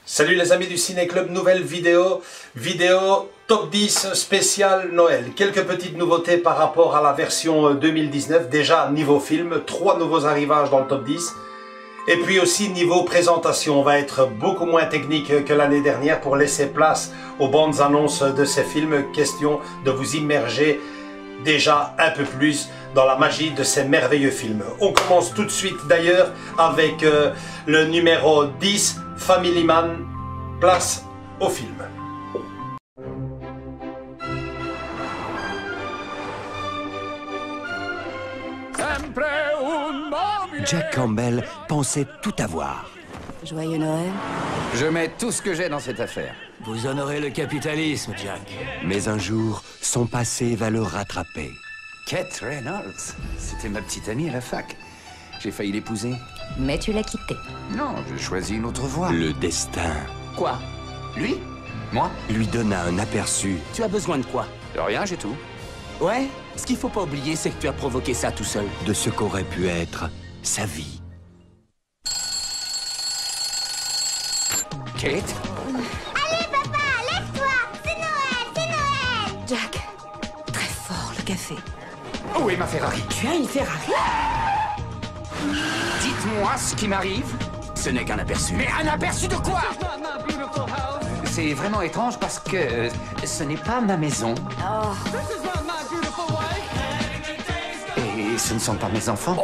Salut les amis du Ciné Club, nouvelle vidéo top 10 spécial Noël. Quelques petites nouveautés par rapport à la version 2019. Déjà niveau film, 3 nouveaux arrivages dans le top 10. Et puis aussi niveau présentation, on va être beaucoup moins technique que l'année dernière pour laisser place aux bandes annonces de ces films. Question de vous immerger déjà un peu plus dans la magie de ces merveilleux films. On commence tout de suite d'ailleurs avec le numéro 10, Family Man. Place au film. Jack Campbell pensait tout avoir. Joyeux Noël. Je mets tout ce que j'ai dans cette affaire. Vous honorez le capitalisme, Jack. Mais un jour, son passé va le rattraper. Kate Reynolds, c'était ma petite amie à la fac. J'ai failli l'épouser. Mais tu l'as quitté. Non, j'ai choisi une autre voie. Le destin Quoi? Lui? Moi? lui donna un aperçu Tu as besoin de quoi? De rien, j'ai tout. Ouais? Ce qu'il faut pas oublier, c'est que tu as provoqué ça tout seul. de ce qu'aurait pu être sa vie. Kate? Allez, papa, lève-toi! C'est Noël! C'est Noël! Jack, très fort le café. Où est ma Ferrari? Tu as une Ferrari? Dites-moi ce qui m'arrive. Ce n'est qu'un aperçu. Mais un aperçu de quoi? C'est vraiment étrange parce que ce n'est pas ma maison. Oh, Et ce ne sont pas mes enfants.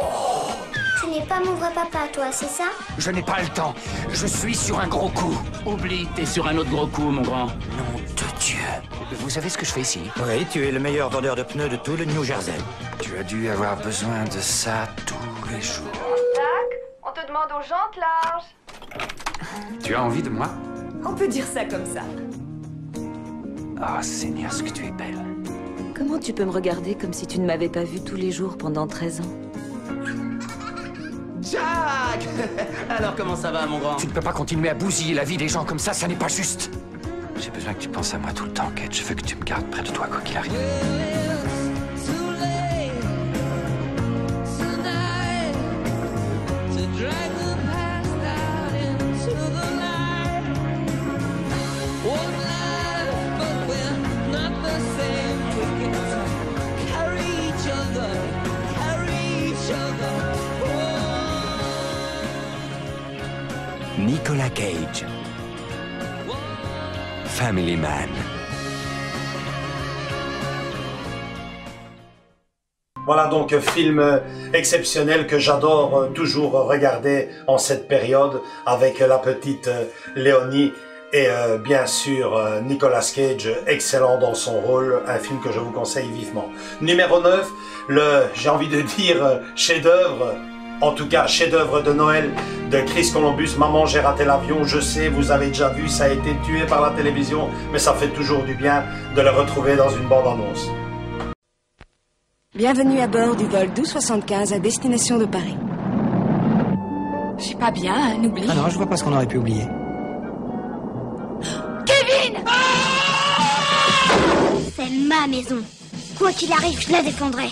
Tu n'es pas mon vrai papa, toi, c'est ça? Je n'ai pas le temps. Je suis sur un gros coup. Oublie, t'es sur un autre gros coup, mon grand. Nom de Dieu. Vous savez ce que je fais ici? Oui, tu es le meilleur vendeur de pneus de tout le New Jersey. Tu as dû avoir besoin de ça tous les jours. Jack, on te demande aux jantes larges. Tu as envie de moi? on peut dire ça comme ça. Ah, Seigneur, ce que tu es belle. Comment tu peux me regarder comme si tu ne m'avais pas vu tous les jours pendant 13 ans? Jack! Alors comment ça va, mon grand? Tu ne peux pas continuer à bousiller la vie des gens comme ça n'est pas juste. J'ai besoin que tu penses à moi tout le temps, Kate. Je veux que tu me gardes près de toi, quoi qu'il arrive. Nicolas Cage. Family Man. Voilà donc film exceptionnel que j'adore toujours regarder en cette période avec la petite Léonie et bien sûr Nicolas Cage, excellent dans son rôle, un film que je vous conseille vivement. Numéro 9, j'ai envie de dire chef-d'œuvre, en tout cas chef-d'œuvre de Noël de Chris Columbus, Maman j'ai raté l'avion. Je sais, vous avez déjà vu, ça a été tué par la télévision, mais ça fait toujours du bien de le retrouver dans une bande-annonce. Bienvenue à bord du vol 1275 à destination de Paris. Je suis pas bien, hein, n'oublie. Ah non, je vois pas ce qu'on aurait pu oublier. Kevin! C'est ma maison. Quoi qu'il arrive, je la défendrai.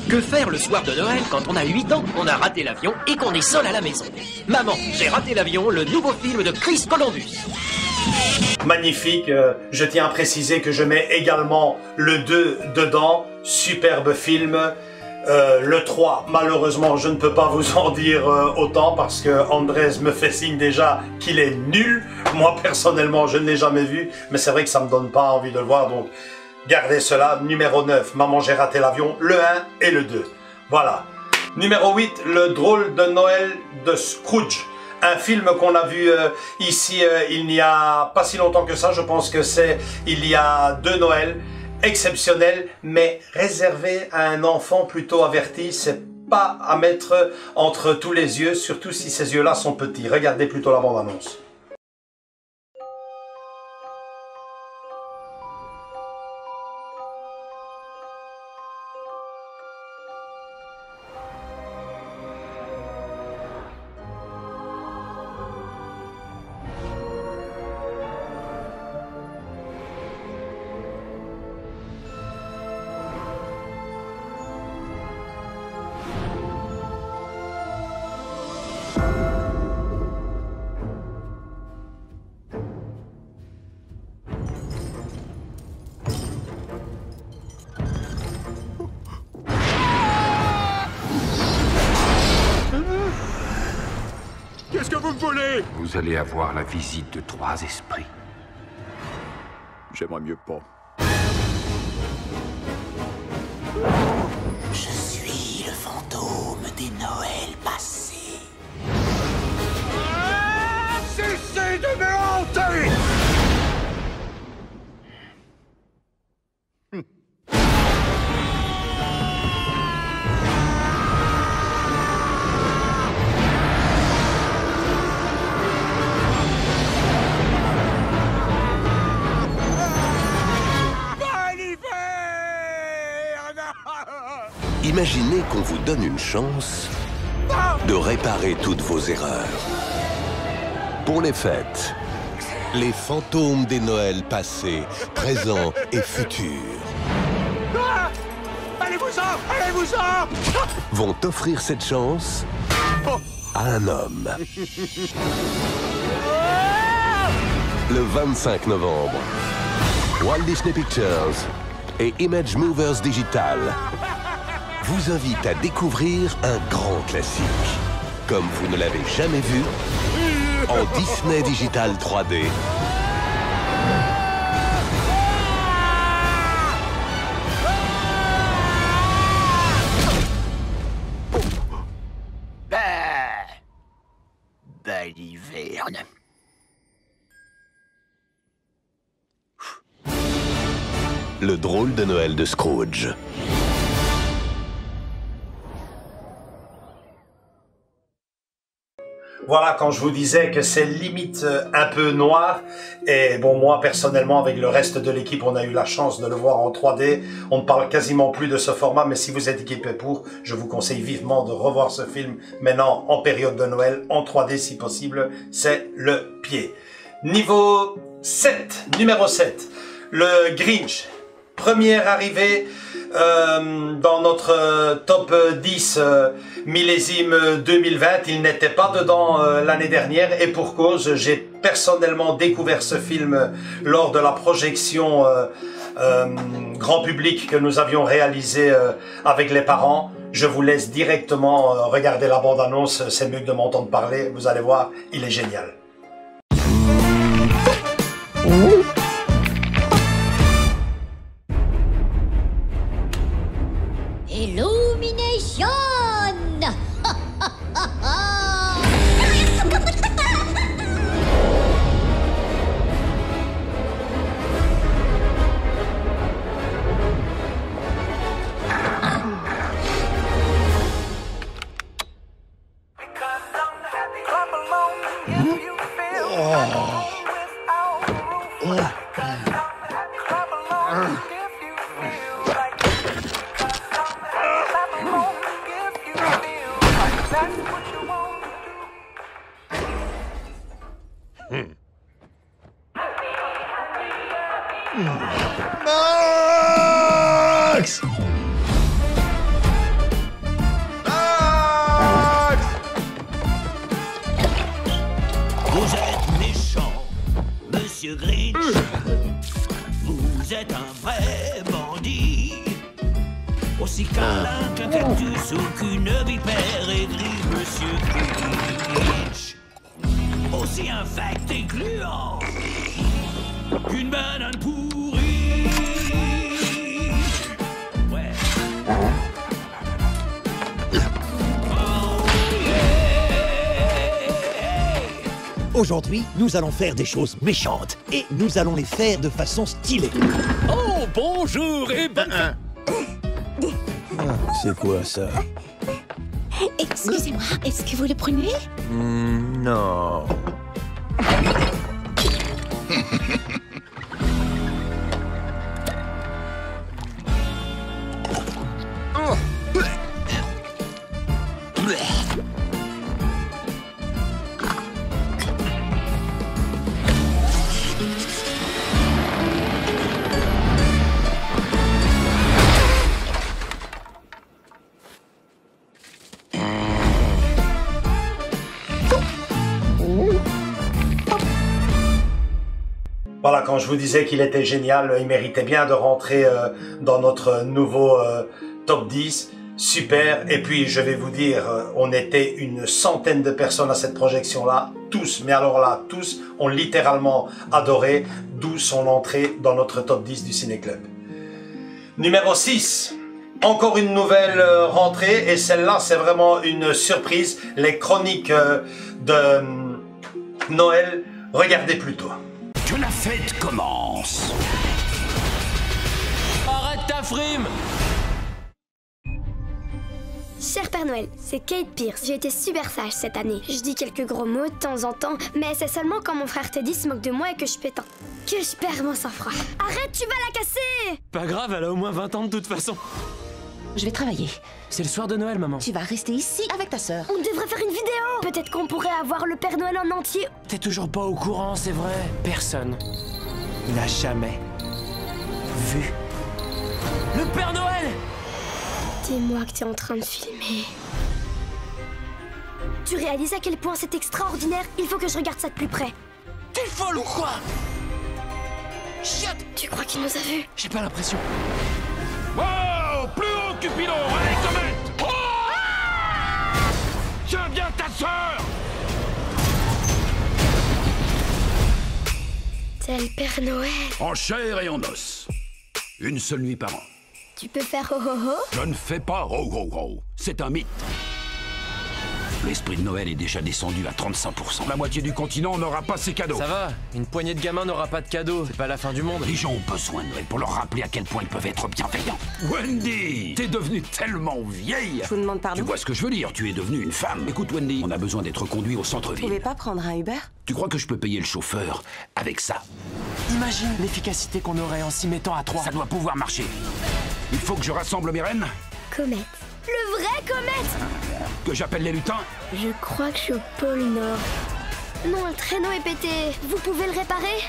Que faire le soir de Noël quand on a 8 ans, qu'on a raté l'avion et qu'on est seul à la maison? Maman, j'ai raté l'avion, le nouveau film de Chris Columbus. Magnifique, je tiens à préciser que je mets également le 2 dedans, superbe film. Le 3, malheureusement, je ne peux pas vous en dire autant parce que Andrés me fait signe déjà qu'il est nul. Moi, personnellement, je ne l'ai jamais vu, mais c'est vrai que ça me donne pas envie de le voir, donc gardez cela. Numéro 9, Maman j'ai raté l'avion, le 1 et le 2. Voilà. Numéro 8, Le drôle de Noël de Scrooge. Un film qu'on a vu ici il n'y a pas si longtemps que ça, je pense que c'est il y a 2 Noëls. exceptionnel, mais réservé à un enfant plutôt averti. C'est pas à mettre entre tous les yeux, surtout si ces yeux-là sont petits. Regardez plutôt la bande-annonce. Qu'est-ce que vous me voulez? Vous allez avoir la visite de 3 esprits. J'aimerais mieux pas. Je suis le fantôme des Noëls passés. Cessez de me hanter! Imaginez qu'on vous donne une chance de réparer toutes vos erreurs. Pour les fêtes, les fantômes des Noëls passés, présents et futurs Allez-vous-en! Allez-vous-en! vont offrir cette chance à un homme. Le 25 novembre, Walt Disney Pictures et Image Movers Digital vous invitent à découvrir un grand classique, comme vous ne l'avez jamais vu, en Disney Digital 3D. Belle hiverne. Le drôle de Noël de Scrooge. Voilà, quand je vous disais que c'est limite un peu noir, et bon, moi personnellement avec le reste de l'équipe on a eu la chance de le voir en 3D, on ne parle quasiment plus de ce format, mais si vous êtes équipé pour, je vous conseille vivement de revoir ce film maintenant en période de Noël, en 3D si possible, c'est le pied. Niveau 7, numéro 7, le Grinch, première arrivée dans notre top 10 millésime 2020, il n'était pas dedans l'année dernière et pour cause, j'ai personnellement découvert ce film lors de la projection grand public que nous avions réalisé avec les parents. Je vous laisse directement regarder la bande-annonce, c'est mieux que de m'entendre parler, vous allez voir, il est génial. Illumination! Max! Max! Vous êtes méchant, Monsieur Grinch. Vous êtes un vrai bandit. Aussi câlin qu'un cactus ou qu'une vipère aigrie, Monsieur Grinch. Aussi infect et gluant qu'une banane pourrie. Ouais. Oh Aujourd'hui, nous allons faire des choses méchantes. Et nous allons les faire de façon stylée. Oh, bonjour et bonne... C'est quoi ça? Excusez-moi, est-ce que vous le prenez? Non. Voilà, quand je vous disais qu'il était génial, il méritait bien de rentrer dans notre nouveau top 10. Super. Et puis, je vais vous dire, on était une centaine de personnes à cette projection-là. Tous, mais alors là, tous ont littéralement adoré, d'où son entrée dans notre top 10 du Ciné Club. Numéro 6. Encore une nouvelle rentrée, et celle-là, c'est vraiment une surprise. Les chroniques de Noël. Regardez plutôt. Que la fête commence. Arrête ta frime! Cher Père Noël, c'est Kate Pierce. J'ai été super sage cette année. Je dis quelques gros mots de temps en temps, mais c'est seulement quand mon frère Teddy se moque de moi et que je pétends. Que je perds mon sang-froid. Arrête, tu vas la casser! Pas grave, elle a au moins 20 ans de toute façon. Je vais travailler. C'est le soir de Noël, maman. Tu vas rester ici avec ta sœur. On devrait faire une vidéo! Peut-être qu'on pourrait avoir le Père Noël en entier. T'es toujours pas au courant, c'est vrai. Personne n'a jamais vu le Père Noël! Dis-moi que t'es en train de filmer. Tu réalises à quel point c'est extraordinaire? Il faut que je regarde ça de plus près. T'es folle ou quoi? Chut! Tu crois qu'il nous a vus? J'ai pas l'impression. Wow! Plus haut, Cupidon! Allez, comète! Oh! Tiens bien ta sœur! C'est le Père Noël. En chair et en os. Une seule nuit par an. Tu peux faire ho ho ho? Je ne fais pas ho ho ho. C'est un mythe. L'esprit de Noël est déjà descendu à 35%. La moitié du continent n'aura pas ses cadeaux. Ça va, une poignée de gamins n'aura pas de cadeaux. C'est pas la fin du monde. Les gens ont besoin de Noël pour leur rappeler à quel point ils peuvent être bienveillants. Wendy, t'es devenue tellement vieille. Je vous demande pardon. Tu vois ce que je veux dire? Tu es devenue une femme. Écoute, Wendy, on a besoin d'être conduit au Vous centre-ville. pouvez pas prendre un Uber? Tu crois que je peux payer le chauffeur avec ça? Imagine l'efficacité qu'on aurait en s'y mettant à 3. Ça doit pouvoir marcher. Il faut que je rassemble mes rennes. Comète. Le vrai comète! Que j'appelle les lutins. Je crois que je suis au pôle Nord. Non, le traîneau est pété. Vous pouvez le réparer?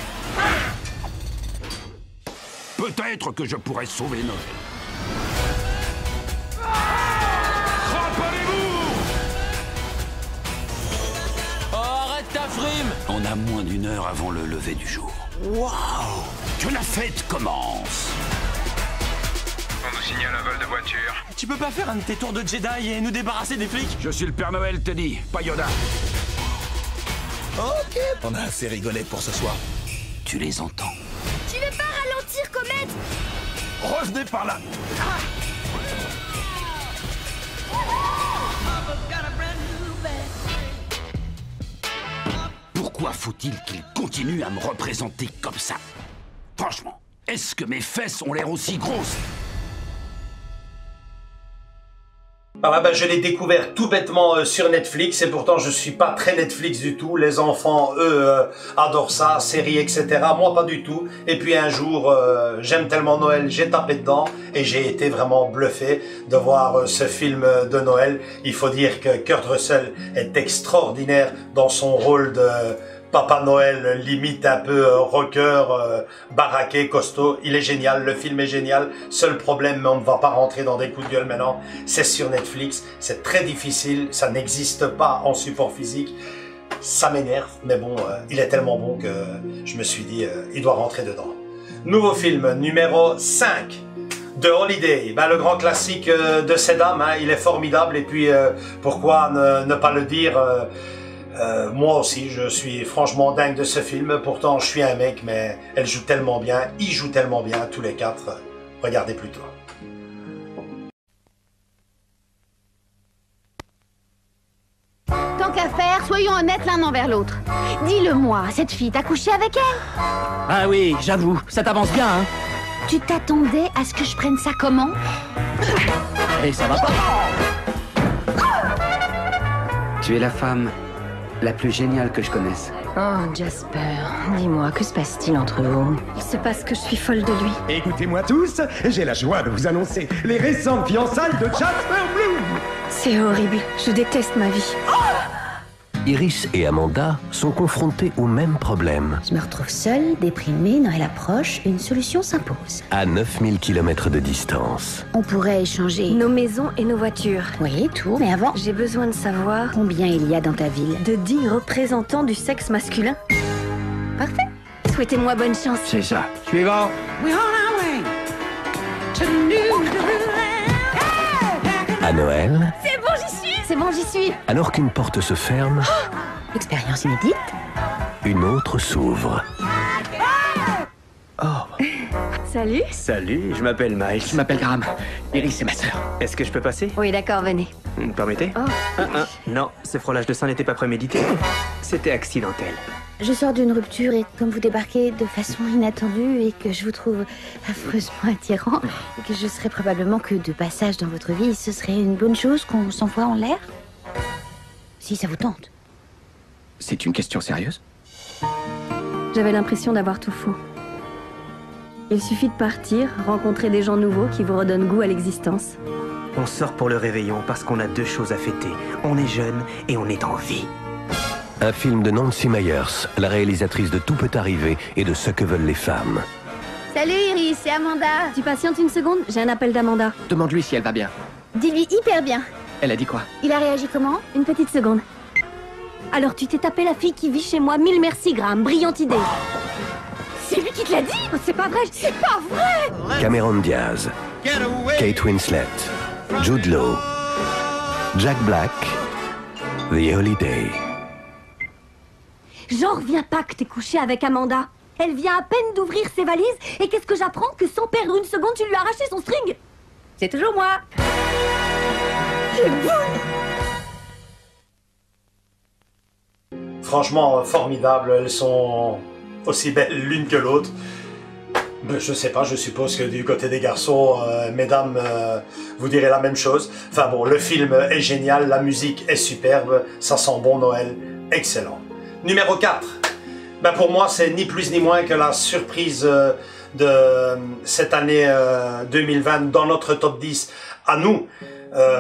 Peut-être que je pourrais sauver Noël. Oh, arrête ta frime! On a moins d'une heure avant le lever du jour. Waouh! Que la fête commence! On nous signale un vol de voiture. Tu peux pas faire un de tes tours de Jedi et nous débarrasser des flics? Je suis le Père Noël, Teddy, pas Yoda. Ok, on a assez rigolé pour ce soir. Tu les entends? Tu veux pas ralentir, comète? Revenez par là! Pourquoi faut-il qu'il continue à me représenter comme ça? Franchement, est-ce que mes fesses ont l'air aussi grosses? Ah ben, je l'ai découvert tout bêtement sur Netflix et pourtant je suis pas très Netflix du tout. Les enfants, eux, adorent ça, séries, etc. Moi, pas du tout. Et puis un jour, j'aime tellement Noël, j'ai tapé dedans et j'ai été vraiment bluffé de voir ce film de Noël. Il faut dire que Kurt Russell est extraordinaire dans son rôle de Papa Noël, limite un peu rocker, baraqué, costaud. Il est génial, le film est génial. Seul problème, mais on ne va pas rentrer dans des coups de gueule maintenant, c'est sur Netflix. C'est très difficile, ça n'existe pas en support physique. Ça m'énerve, mais bon, il est tellement bon que je me suis dit, il doit rentrer dedans. Nouveau film, numéro 5. The Holiday, ben, le grand classique de ces dames, hein, il est formidable. Et puis, pourquoi ne pas le dire moi aussi, je suis franchement dingue de ce film. Pourtant, je suis un mec, mais elle joue tellement bien, ils jouent tellement bien, tous les quatre. Regardez plutôt. Quand Tant qu'à faire, soyons honnêtes l'un envers l'autre. Dis-le-moi, cette fille, t'as couché avec elle? Ah oui, j'avoue, ça t'avance bien, hein. Tu t'attendais à ce que je prenne ça comment? Et ça va pas. Tu es la femme la plus géniale que je connaisse. Oh, Jasper, dis-moi, que se passe-t-il entre vous? Il se passe que je suis folle de lui. Écoutez-moi tous, j'ai la joie de vous annoncer les récentes fiançailles de Jasper Bloom. C'est horrible, je déteste ma vie. Iris et Amanda sont confrontés au même problème. Je me retrouve seule, déprimée, Noël approche, une solution s'impose. À 9000 km de distance. On pourrait échanger nos maisons et nos voitures. Oui, tout, mais avant... J'ai besoin de savoir... combien il y a dans ta ville. De 10 représentants du sexe masculin. Parfait. Souhaitez-moi bonne chance. C'est ça. Suivant. À Noël, C'est bon, j'y suis. C'est bon, j'y suis. alors qu'une porte se ferme, Expérience inédite. une autre s'ouvre. Salut. Salut, je m'appelle Miles. Je m'appelle Graham. Iris, c'est ma sœur. Est-ce que je peux passer? Oui, d'accord, venez. Vous me permettez? Oh. Non, ce frôlage de sang n'était pas prémédité. C'était accidentel. Je sors d'une rupture et comme vous débarquez de façon inattendue et que je vous trouve affreusement attirant et que je serai probablement que de passage dans votre vie, ce serait une bonne chose qu'on s'envoie en l'air? Si ça vous tente. C'est une question sérieuse? J'avais l'impression d'avoir tout faux. Il suffit de partir, rencontrer des gens nouveaux qui vous redonnent goût à l'existence. On sort pour le réveillon parce qu'on a deux choses à fêter. On est jeune et on est en vie. Un film de Nancy Meyers, la réalisatrice de Tout peut arriver et de Ce que veulent les femmes. Salut Iris, c'est Amanda. Tu patientes une seconde? J'ai un appel d'Amanda. Demande-lui si elle va bien. Dis-lui hyper bien. Elle a dit quoi? Il a réagi comment? Une petite seconde. Alors tu t'es tapé la fille qui vit chez moi. Mille merci, Graham. Brillante idée. C'est lui qui te l'a dit? Oh, c'est pas vrai. C'est pas vrai. Cameron Diaz, Kate Winslet, Jude Law, Jack Black, The Holiday. J'en reviens pas que t'es couché avec Amanda. Elle vient à peine d'ouvrir ses valises et qu'est-ce que j'apprends? Que sans perdre une seconde, tu lui as arraché son string. C'est toujours moi. Franchement, formidable. Elles sont aussi belles l'une que l'autre. Je sais pas, je suppose que du côté des garçons, mesdames, vous direz la même chose. Enfin bon, le film est génial, la musique est superbe, ça sent bon Noël, excellent. Numéro 4. Ben pour moi, c'est ni plus ni moins que la surprise de cette année 2020 dans notre top 10 à nous.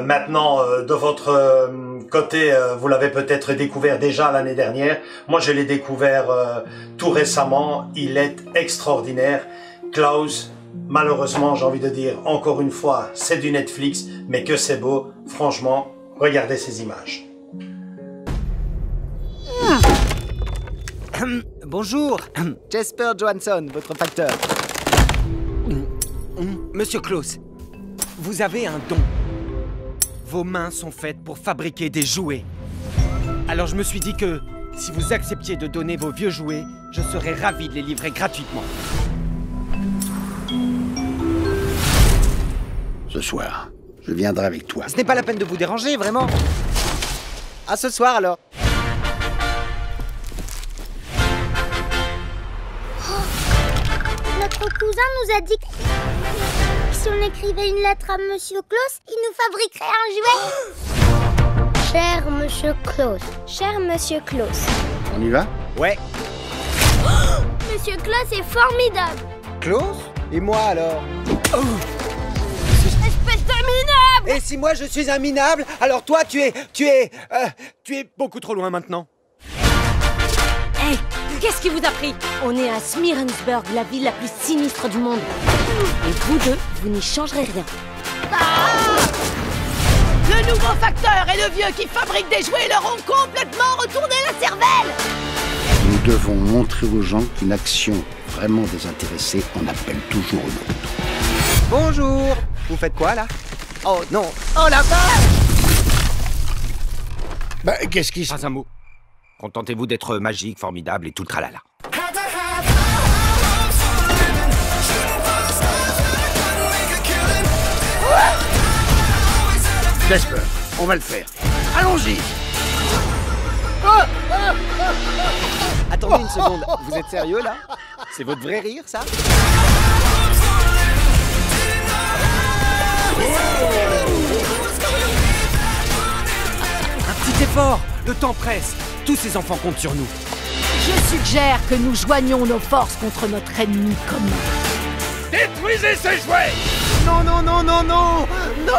Maintenant, de votre côté, vous l'avez peut-être découvert déjà l'année dernière. Moi, je l'ai découvert tout récemment. Il est extraordinaire. Klaus, malheureusement, j'ai envie de dire encore une fois, c'est du Netflix, mais que c'est beau. Franchement, regardez ces images. Bonjour, Jasper Johansson, votre facteur. Monsieur Klaus, vous avez un don. Vos mains sont faites pour fabriquer des jouets. Alors je me suis dit que, si vous acceptiez de donner vos vieux jouets, je serais ravi de les livrer gratuitement. Ce soir, je viendrai avec toi. Ce n'est pas la peine de vous déranger, vraiment. À ce soir, alors. Notre cousin nous a dit que si on écrivait une lettre à Monsieur Klaus, il nous fabriquerait un jouet. Cher Monsieur Klaus, cher Monsieur Klaus. On y va? Ouais. Monsieur Klaus est formidable. Klaus? Et moi, alors? Espèce de minable! Et si moi je suis un minable, alors toi tu es beaucoup trop loin maintenant. Hey, qu'est-ce qui vous a pris? On est à Smearensburg, la ville la plus sinistre du monde. Et vous deux, vous n'y changerez rien. Le nouveau facteur et le vieux qui fabrique des jouets leur ont complètement retourné la cervelle. Nous devons montrer aux gens qu'une action vraiment désintéressée en appelle toujours une autre. Bonjour. Vous faites quoi là? Oh non. Oh la vache! Bah, qu'est-ce qui se passe? Pas un mot. Contentez-vous d'être magique, formidable et tout le tralala. Jasper, on va le faire. Allons-y! Attendez une seconde, vous êtes sérieux là? C'est votre vrai rire, ça? Un petit effort, le temps presse. Tous ces enfants comptent sur nous. Je suggère que nous joignions nos forces contre notre ennemi commun. Détruisez ces jouets! Non, non, non, non, non! Non!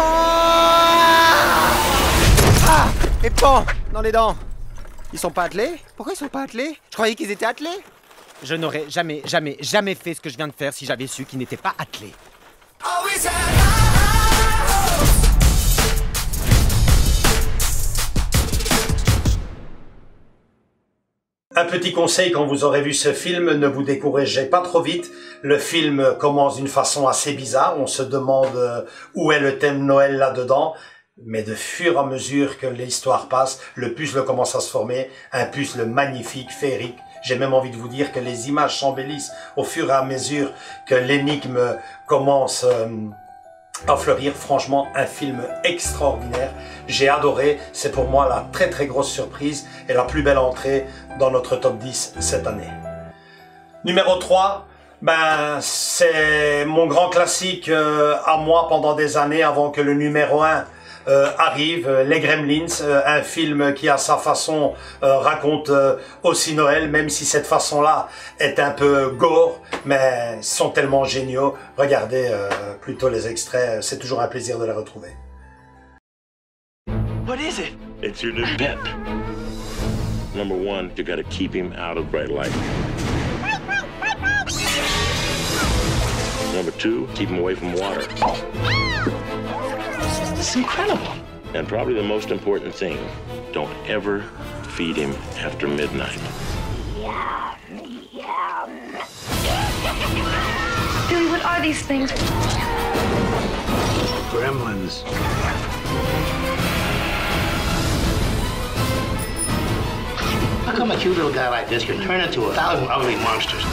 Ah! Et pan! Dans les dents! Ils sont pas attelés? Pourquoi ils sont pas attelés? Je croyais qu'ils étaient attelés! Je n'aurais jamais, jamais, jamais fait ce que je viens de faire si j'avais su qu'ils n'étaient pas attelés. Un petit conseil, quand vous aurez vu ce film, ne vous découragez pas trop vite. Le film commence d'une façon assez bizarre. On se demande où est le thème Noël là-dedans. Mais de fur et à mesure que l'histoire passe, le puzzle commence à se former. Un puzzle magnifique, féerique. J'ai même envie de vous dire que les images s'embellissent au fur et à mesure que l'énigme commence à fleurir. Franchement, un film extraordinaire. J'ai adoré. C'est pour moi la très très grosse surprise et la plus belle entrée dans notre top 10 cette année. Numéro 3, c'est mon grand classique à moi pendant des années avant que le numéro 1 arrive, Les Gremlins, un film qui à sa façon raconte aussi Noël, même si cette façon-là est un peu gore, mais ils sont tellement géniaux. Regardez plutôt les extraits, c'est toujours un plaisir de les retrouver. What is it? It's your new pet. Number one, you gotta keep him out of bright light. Number two, keep him away from water. It's incredible. And probably the most important thing, don't ever feed him after midnight. Billy, what are these things? Gremlins. How come a cute little guy like this can turn into 1,000 ugly monsters?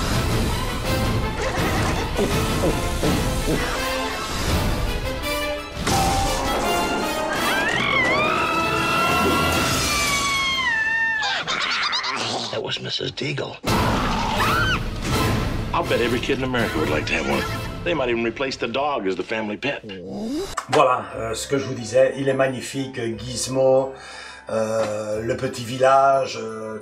That was Mrs. Deagle. I'll bet every kid in America would like to have one. They might even replace the dog as the family pet. Voilà, ce que je vous disais, il est magnifique, Gizmo, le petit village,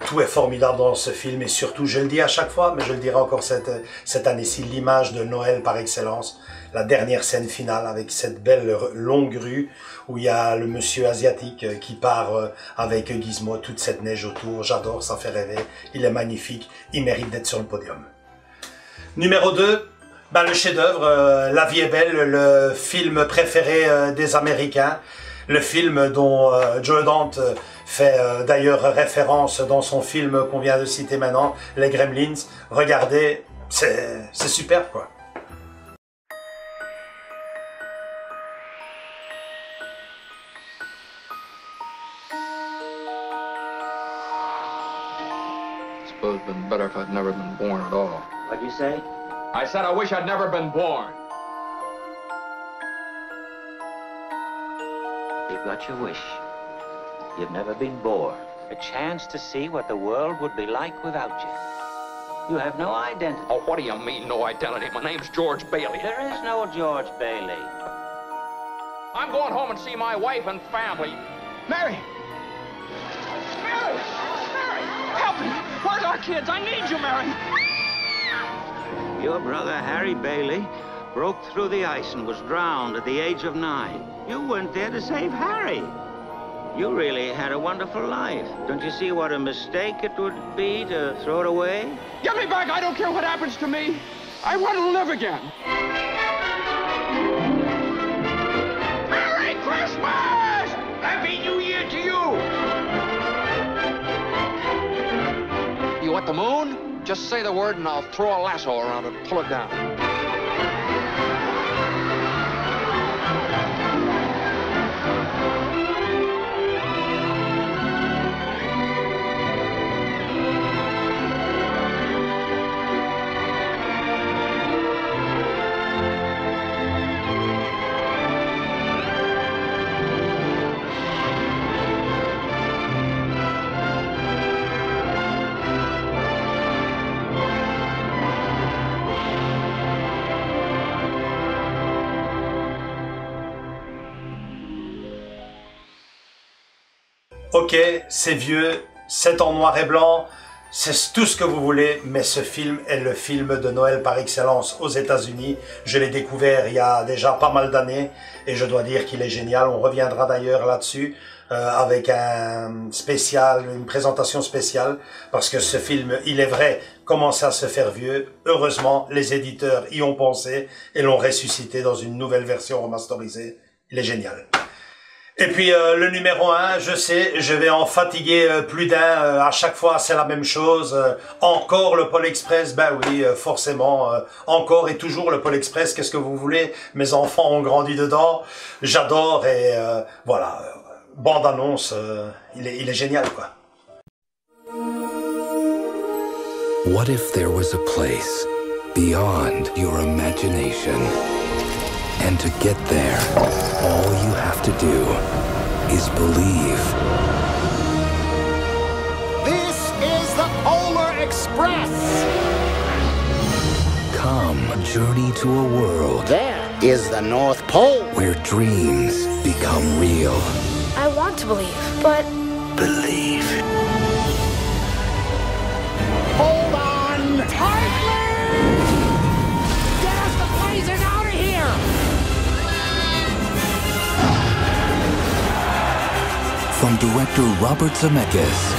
tout est formidable dans ce film et surtout, je le dis à chaque fois, mais je le dirai encore cette année-ci, l'image de Noël par excellence, la dernière scène finale avec cette belle longue rue où il y a le monsieur asiatique qui part avec Gizmo, toute cette neige autour, j'adore, ça fait rêver, il est magnifique, il mérite d'être sur le podium. Numéro 2, le chef-d'œuvre, La vie est belle, le film préféré des Américains, le film dont Joe Dante fait d'ailleurs référence dans son film qu'on vient de citer maintenant, Les Gremlins. Regardez, c'est super quoi. I suppose it'd been better if I'd never been born at all. What'd you say? I said I wish I'd never been born. You've got your wish. You've never been born. A chance to see what the world would be like without you. You have no identity. Oh, what do you mean, no identity? My name's George Bailey. There is no George Bailey. I'm going home and see my wife and family. Mary! Mary! Mary! Help me! Where's our kids? I need you, Mary! Your brother, Harry Bailey, broke through the ice and was drowned at the age of 9. You weren't there to save Harry. You really had a wonderful life. Don't you see what a mistake it would be to throw it away? Get me back! I don't care what happens to me! I want to live again! Merry Christmas! Happy New Year to you! You want the moon? Just say the word and I'll throw a lasso around it and pull it down. Ok, c'est vieux, c'est en noir et blanc, c'est tout ce que vous voulez, mais ce film est le film de Noël par excellence aux États-Unis. Je l'ai découvert il y a déjà pas mal d'années et je dois dire qu'il est génial. On reviendra d'ailleurs là-dessus avec un spécial, une présentation spéciale, parce que ce film, il est vrai, commence à se faire vieux. Heureusement, les éditeurs y ont pensé et l'ont ressuscité dans une nouvelle version remasterisée. Il est génial. Et puis le numéro 1, je sais, je vais en fatiguer plus d'un, à chaque fois c'est la même chose, encore le Pôle Express, ben oui, forcément, encore et toujours le Pôle Express, qu'est-ce que vous voulez, mes enfants ont grandi dedans, j'adore et voilà, bande-annonce, il est génial quoi. What if there was a place beyond your imagination? And to get there, all you have to do is believe. This is the Polar Express! Come, journey to a world. There is the North Pole. Where dreams become real. I want to believe, but... Believe. Hold on tightly! Get us the blazes out of here! From director Robert Zemeckis,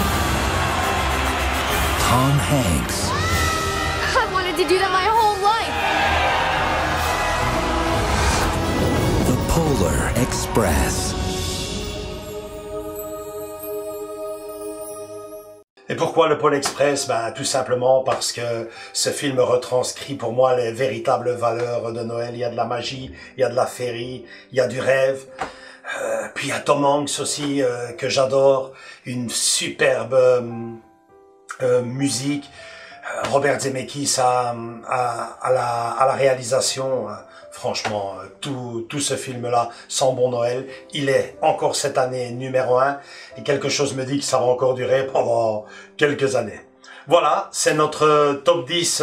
Tom Hanks, I wanted to do that my whole life! The Polar Express. Et pourquoi le Pôle Express? Ben, tout simplement parce que ce film retranscrit pour moi les véritables valeurs de Noël. Il y a de la magie, il y a de la féerie, il y a du rêve. Puis il y a Tom Hanks aussi, que j'adore. Une superbe musique. Robert Zemeckis à la réalisation. Franchement, tout ce film-là, sans bon Noël, il est encore cette année numéro 1 et quelque chose me dit que ça va encore durer pendant quelques années. Voilà, c'est notre top 10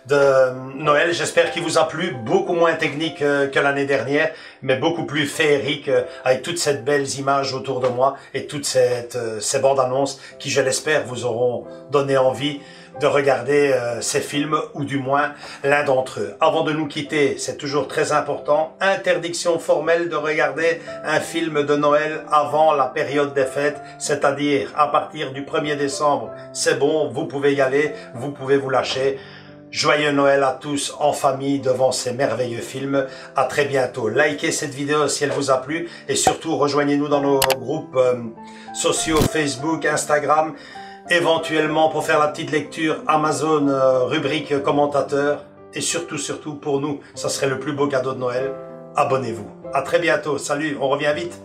de Noël. J'espère qu'il vous a plu, beaucoup moins technique que l'année dernière, mais beaucoup plus féerique avec toutes ces belles images autour de moi et toutes ces bandes annonces qui, je l'espère, vous auront donné envie de regarder ces films, ou du moins l'un d'entre eux. Avant de nous quitter, c'est toujours très important, interdiction formelle de regarder un film de Noël avant la période des fêtes, c'est-à-dire à partir du 1er décembre. C'est bon, vous pouvez y aller, vous pouvez vous lâcher. Joyeux Noël à tous en famille devant ces merveilleux films. À très bientôt. Likez cette vidéo si elle vous a plu et surtout rejoignez-nous dans nos groupes sociaux Facebook, Instagram. Éventuellement pour faire la petite lecture Amazon, rubrique commentateur. Et surtout pour nous, ça serait le plus beau cadeau de Noël. Abonnez-vous. À très bientôt. Salut, on revient vite.